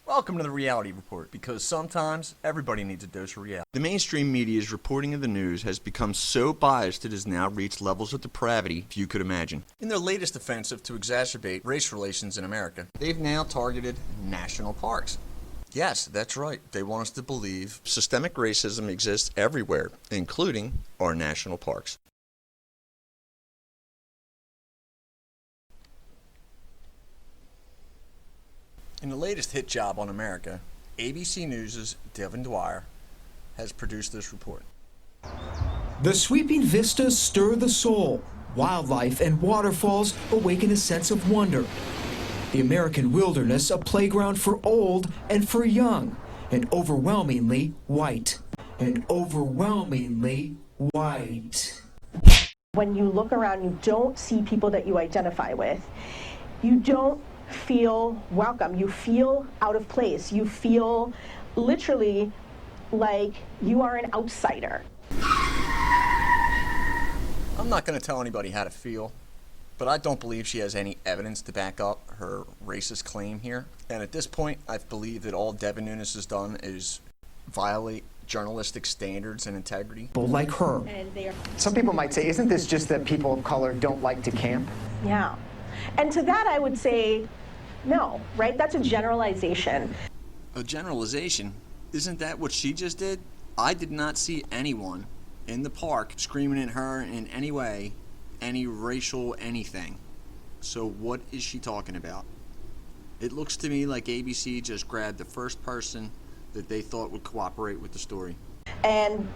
Welcome to the Reality Report, because sometimes everybody needs a dose of reality. The mainstream media's reporting of the news has become so biased it has now reached levels of depravity few could imagine. In their latest offensive to exacerbate race relations in America, they've now targeted national parks. Yes, that's right. They want us to believe systemic racism exists everywhere, including our national parks. In the latest hit job on America, ABC News' Devin Dwyer has produced this report. The sweeping vistas stir the soul. Wildlife and waterfalls awaken a sense of wonder. The American wilderness, a playground for old and for young, and overwhelmingly white. And overwhelmingly white. When you look around, you don't see people that you identify with. You don't feel welcome. You feel out of place. You feel literally like you are an outsider. I'm not going to tell anybody how to feel, but I don't believe she has any evidence to back up her racist claim here. And at this point, I believe that all Devin Nunes has done is violate journalistic standards and integrity. People like her. Some people might say, isn't this just that people of color don't like to camp? Yeah. And to that I would say, no, right? That's a generalization. A generalization? Isn't that what she just did? I did not see anyone in the park screaming at her in any way, any racial anything. So what is she talking about? It looks to me like ABC just grabbed the first person that they thought would cooperate with the story. And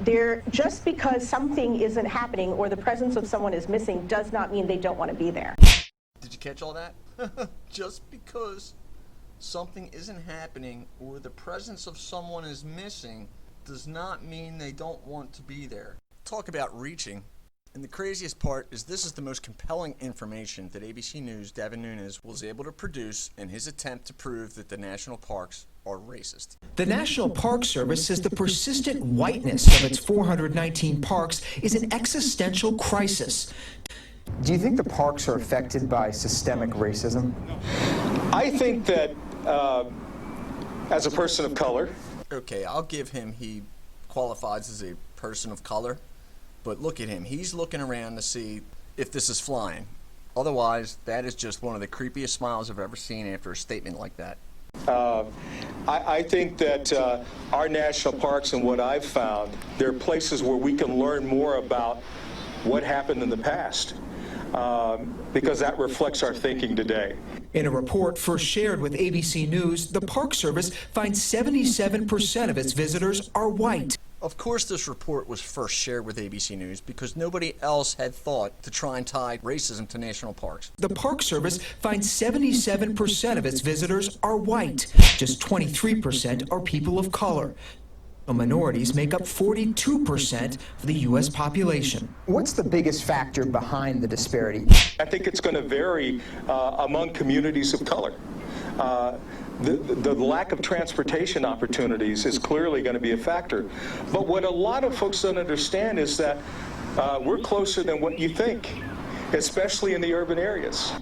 just because something isn't happening or the presence of someone is missing does not mean they don't want to be there. Did you catch all that? Just because something isn't happening or the presence of someone is missing does not mean they don't want to be there. Talk about reaching. And the craziest part is this is the most compelling information that ABC News' Devin Nunes was able to produce in his attempt to prove that the national parks are racist. The National Park Service says the persistent whiteness of its 419 parks is an existential crisis. Do you think the parks are affected by systemic racism? I think that as a person of color. Okay, I'll give him he qualifies as a person of color, but look at him. He's looking around to see if this is flying. Otherwise, that is just one of the creepiest smiles I've ever seen after a statement like that. I think that our national parks and what I've found, there are places where we can learn more about what happened in the past. Because that reflects our thinking today. In a report first shared with ABC News, the Park Service finds 77% of its visitors are white. Of course this report was first shared with ABC News because nobody else had thought to try and tie racism to national parks. The Park Service finds 77% of its visitors are white. Just 23% are people of color. Minorities make up 42% of the U.S. population. What's the biggest factor behind the disparity? I think it's going to vary among communities of color. The lack of transportation opportunities is clearly going to be a factor. But what a lot of folks don't understand is that we're closer than what you think, especially in the urban areas.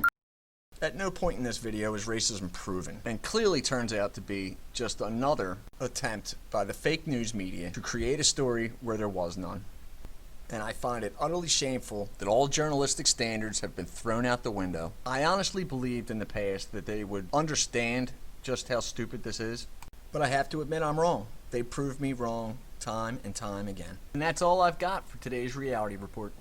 At no point in this video is racism proven, and clearly turns out to be just another attempt by the fake news media to create a story where there was none. And I find it utterly shameful that all journalistic standards have been thrown out the window. I honestly believed in the past that they would understand just how stupid this is, but I have to admit I'm wrong. They proved me wrong time and time again. And that's all I've got for today's Reality Report.